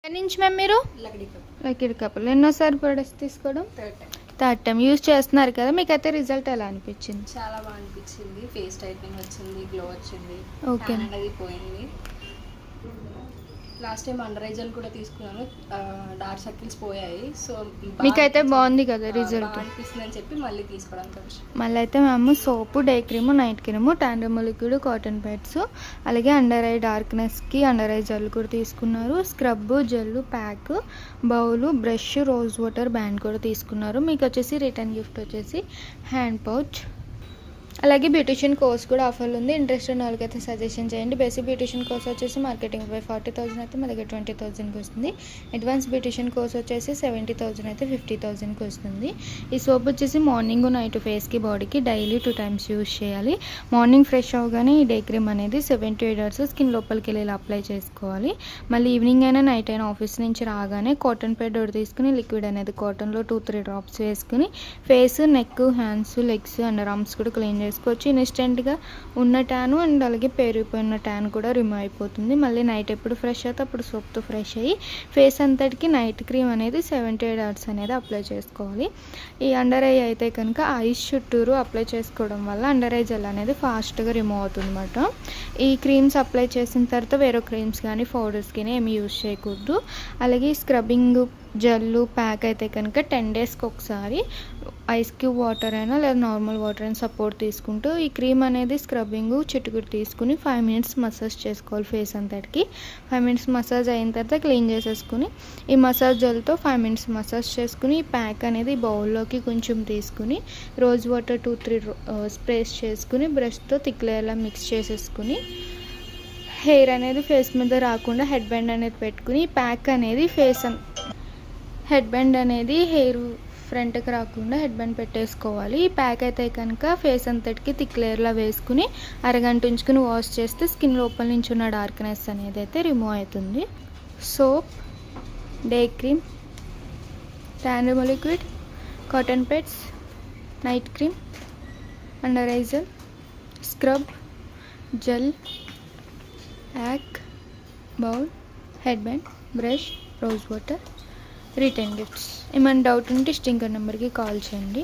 ఎన్ని నుంచి మ్యామ్ మీరు లక్కీ కపుల్ ఎన్నోసారి ప్రొడక్ట్స్ తీసుకోవడం? థర్డ్ టైం యూజ్ చేస్తున్నారు కదా, మీకు అయితే రిజల్ట్ ఎలా అనిపించింది? చాలా బాగా అనిపించింది. ఫేస్ టైట్నింగ్ వచ్చింది, గ్లో వచ్చింది, ఓకే అనేది పోయింది. Last time under eye gel కూడా తీసుకున్నాను, డార్క్ సర్కిల్స్ పోయాయి. సో మీకైతే బాగుంది కదా రిజల్ట్ అనిపిస్తుంది అని చెప్పి మళ్ళీ తీసుకోవడానికి. మళ్ళీ అయితే మేము soap, day cream, night cream, టాండ్రమ్ లిక్విడ్, కాటన్ ప్యాడ్స్, అలాగే అండర్ ఐ డార్క్నెస్కి అండర్ ఐ జెల్ కూడా తీసుకున్నారు. Scrub, gel, pack, bowl, brush, rose water band కూడా తీసుకున్నారు. మీకు వచ్చేసి రిటర్న్ గిఫ్ట్ వచ్చేసి హ్యాండ్ పౌచ్, అలాగే బ్యూటిషియన్ కోర్స్ కూడా ఆఫర్లు ఉంది. ఇంట్రెస్ట్ ఉన్న వాళ్ళకైతే సజెషన్ చేయండి. బేసిక్ బ్యూటిషియన్ కోర్స్ వచ్చేసి మార్కెటింగ్ పై 40,000 అయితే మా దగ్గర 20,000కి వస్తుంది. అడ్వాన్స్ బ్యూటిషియన్ కోర్స్ వచ్చేసి 70,000 అయితే 50,000కి వస్తుంది. ఈ సోప్ వచ్చేసి మార్నింగ్ నైట్ ఫేస్కి బాడీకి డైలీ 2 times యూజ్ చేయాలి. మార్నింగ్ ఫ్రెష్ అవగానే ఈ డే క్రీమ్ అనేది 7 to 8 hours స్కిన్ లోపలికి వెళ్ళి అప్లై చేసుకోవాలి. మళ్ళీ ఈవినింగ్ అయినా నైట్ అయినా ఆఫీస్ నుంచి రాగానే కాటన్ ప్యాడ్ ఒకటి తీసుకుని లిక్విడ్ అనేది కాటన్లో 2-3 drops వేసుకుని face, neck, hands, legs, under arms కూడా క్లీన్ చేసుకోవచ్చు. ఇన్స్టెంట్గా ఉన్న ట్యాను అండ్ అలాగే పెరిగిపోయిన ట్యాన్ కూడా రిమూవ్ అయిపోతుంది. మళ్ళీ నైట్ ఎప్పుడు ఫ్రెష్ అయితే అప్పుడు సోప్తో ఫ్రెష్ అయ్యి ఫేస్ అంతటికి నైట్ క్రీమ్ అనేది 7 to 8 hours అనేది అప్లై చేసుకోవాలి. ఈ అండర్ ఐ అయితే కనుక ఐస్ చుట్టూరు అప్లై చేసుకోవడం వల్ల అండర్ ఐ జెల్ అనేది ఫాస్ట్గా రిమూవ్ అవుతుంది అనమాట. ఈ క్రీమ్స్ అప్లై చేసిన తర్వాత వేరే క్రీమ్స్ కానీ పౌడర్స్ కానీ ఏమి యూజ్ చేయకూడదు. అలాగే స్క్రబ్బింగ్ జెల్ ప్యాక్ అయితే కనుక 10 daysకి ఒకసారి ఐస్ క్యూబ్ వాటర్ అయినా లేదా నార్మల్ వాటర్ అయినా సపోర్ట్ తీసుకుంటూ ఈ క్రీమ్ అనేది స్క్రబ్బింగ్ చిటుకుడు తీసుకుని 5 minutes మసాజ్ చేసుకోవాలి ఫేస్ అంతటికి. 5 minutes మసాజ్ అయిన తర్వాత క్లీన్ చేసేసుకుని ఈ మసాజ్ జెల్తో 5 minutes మసాజ్ చేసుకుని ఈ ప్యాక్ అనేది బౌల్లోకి కొంచెం తీసుకుని రోజ్ వాటర్ 2-3 స్ప్రేస్ చేసుకుని బ్రష్తో థిక్లేయర్లా మిక్స్ చేసేసుకుని హెయిర్ అనేది ఫేస్ మీద రాకుండా హెడ్ బ్యాండ్ అనేది పెట్టుకుని ప్యాక్ అనేది హెడ్ బ్యాండ్ అనేది హెయిర్ ఫ్రంట్కి రాకుండా హెడ్ బ్యాండ్ పెట్టేసుకోవాలి. ఈ ప్యాక్ అయితే కనుక ఫేస్ అంతటికి థిక్ లేయర్లా వేసుకుని అరగంట ఉంచుకుని వాష్ చేస్తే స్కిన్ లోపల నుంచి ఉన్న డార్క్నెస్ అనేది అయితే రిమూవ్ అవుతుంది. సోప్, డే క్రీమ్, టాండ్రమ్ liquid, cotton pads, night cream, under eye gel, scrub, gel, pack, bowl, head band, brush, rose water, return gifts. ఏమైనా డౌట్ ఉంటే స్టింకర్ నెంబర్కి కాల్ చేయండి.